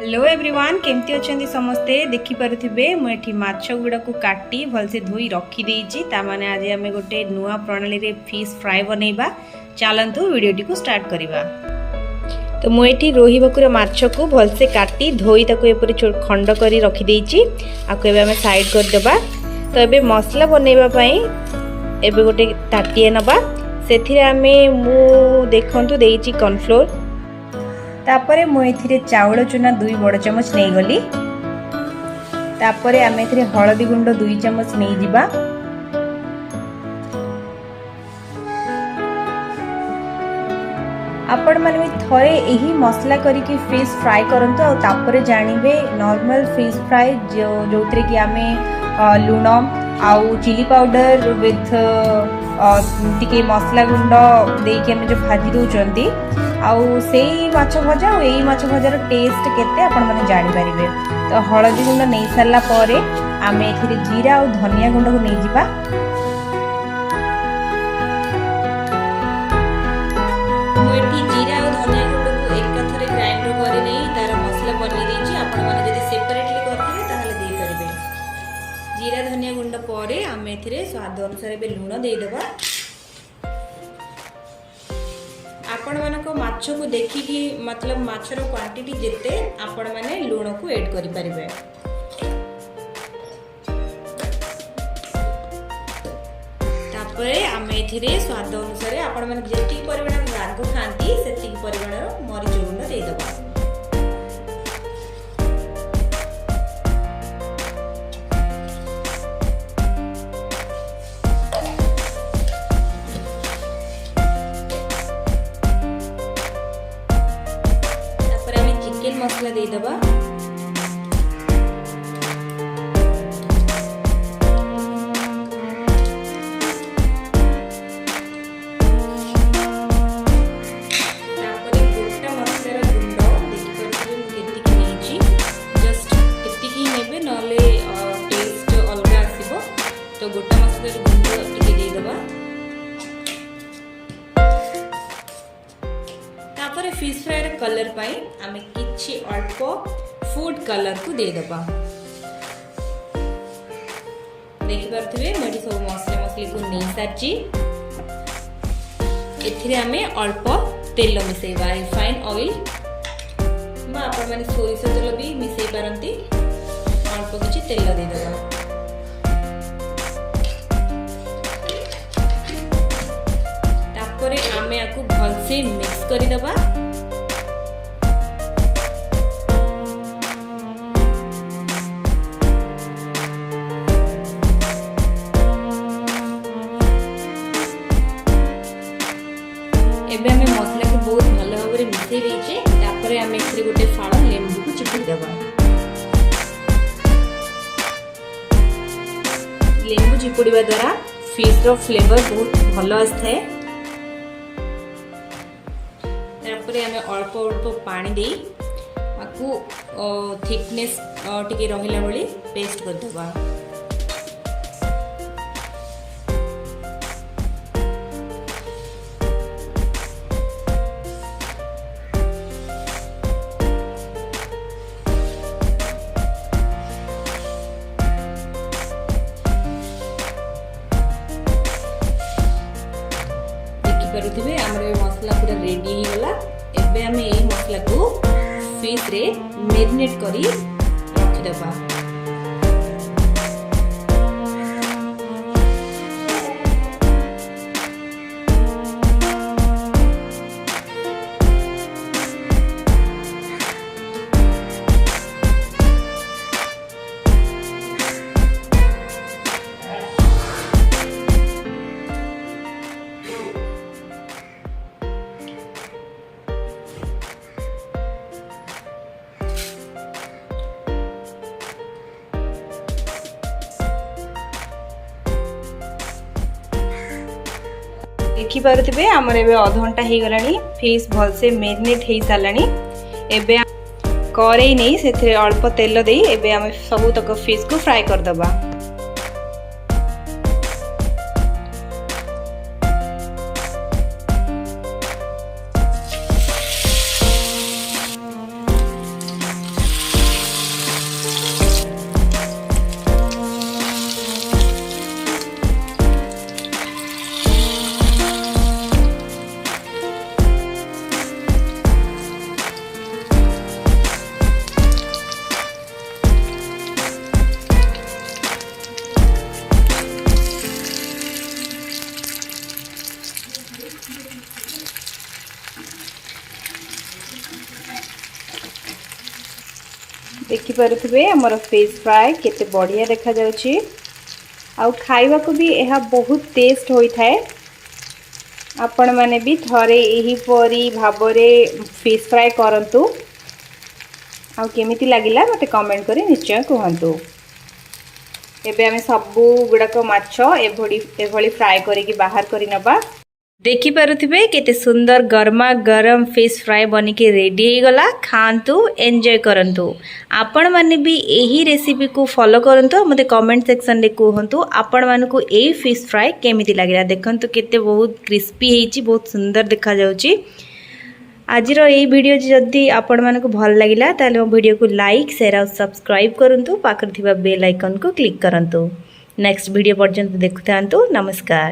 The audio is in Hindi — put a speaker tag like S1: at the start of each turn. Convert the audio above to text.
S1: हेलो एवरीवन केमती अच्छा समस्ते देखिपे मुझे माछ गुड़ा को काटी भलसे धोई रखीदे ताने आज आम गोटे नुआ प्रणाली रे फिश फ्राए बनइबा। चलतु वीडियोटी को स्टार्ट करवा। तो मुझे रोही भाकुर माछ को भलसे काटी धोई खंड कर रखीदे आम साइड करदे। तो ये मसला बनवाई एबे गोटे ताटिए नबा से आम देखु देती कॉर्नफ्लोर तापरे मु एथिरे चाउल चूना 2 बड़ चमच नहीं गली। तापरे आम एथिरे हलदी गुंड 2 चमच नहीं जिबा। आपण माने थरे एही मसला करिके फिश फ्राई करंतु आ तापरे जानिबे नॉर्मल फिश फ्राई जोतरे कि आमे लूण आउ चिली पाउडर विथ टिके मसला गुंड देके आमे जो भाजी दउचंती आउ से माछ भजा और यही माछ भजार टेस्ट केते आपण माने जानि परिबे। तो हलदी गुंड नहीं सारला परे आमे एथिरे जीरा और धनिया गुंड को नहीं जिबा। मोठी जीरा और धनिया गुंड को एकाथरे ग्राइंडर करे नै तार मसला बनि देछि। आपण माने जदि सेपरेटली करथिबे ताहले देई परिबे। जीरा धनिया गुंड परे आमे एथिरे स्वाद अनुसार बे लूण देई देबा। आपण मानको माछ को देखिकी मतलब माछर क्वांटिटी जेते आपण माने लूण को ऐड करि परिबे। तापरे आमे एथिरे स्वाद अनुसार आपण माने जेति परिमाण राग खांती सेति परिमाण मरीच गुंड देई दबा। मसला दे दबा। तो गोटा मसला गुंड टिके दे दबा। तापर फिश फ्राई कलर पाई आमे किछि अल्प फूड कलर को दे दबा। देखि परथिबे मोडी सब मसला मसली को नै साची एथिरे आमे अल्प तेल मिसेबा। रिफाइन ऑयल बा आपण माने सोरिष तेल भी मिसेई पारंती। अल्प किछि तेल दे दबा। तापरे आमे आकु भलसे मिक्स करि दबा। एबे हमें मसला को बहुत भल भाव में मिसई देचे। तापरे हमें एथिरे गोटे फाड़ लेंबू को चिपुड़ी देबा। लेंबू चिपुड़ीबा द्वारा फिश रो फ्लेवर बहुत भल आस्थाए। तापरे हमें अल्प अल्प पानी देई आकु थिकनेस टिके रहिला बळी पेस्ट कर देबा। करुथिबे हमरे मसला पूरा रेडी हो गला। एबे हमें एही मसला को फिश रे मैरिनेट करी रख देबा। देखिपे आमर ए अध घंटा हो गलानी। फिश भलसे मैरिनेट हो सारानी। एबे कड़े नहीं से अल्प तेल दे एबे आम सब तक फिश को फ्राए करदबा। देखि पारुथिबे हमर फिश फ्राई केते बढ़िया देखा जाउची आउ खाइबा को भी यह बहुत टेस्ट होई थाए। आपण माने भी थरे एही परी भाबरे फिश फ्राई करंतु आउ केमिति लागिला मते कमेंट करी निश्चय कहंतु। एबे आमे सबु गुडाक माछ एभली फ्राई करिकी बाहर करि नबा। देखि पारुथिबे केते सुंदर गरमा गरम फिश फ्राई बनिके रेडी हो गला। खांतु एंजॉय करंतु। आपण माने भी एही रेसिपी को फॉलो करंतु मते कमेंट सेक्शन रे कहंतु आपण मानकु एही फिश फ्राई केमिति लागिला। देखंतु केते बहुत क्रिस्पी हेची बहुत सुंदर देखा जाउची। आजिर एही वीडियो जदी आपण मानकु भल लागिला ताले मो वीडियो को लाइक शेयर और सब्सक्राइब करंतु पाखर थिबा बेल आइकन को क्लिक करंतु। नेक्स्ट वीडियो पर्यंत देखुथांतु। नमस्कार।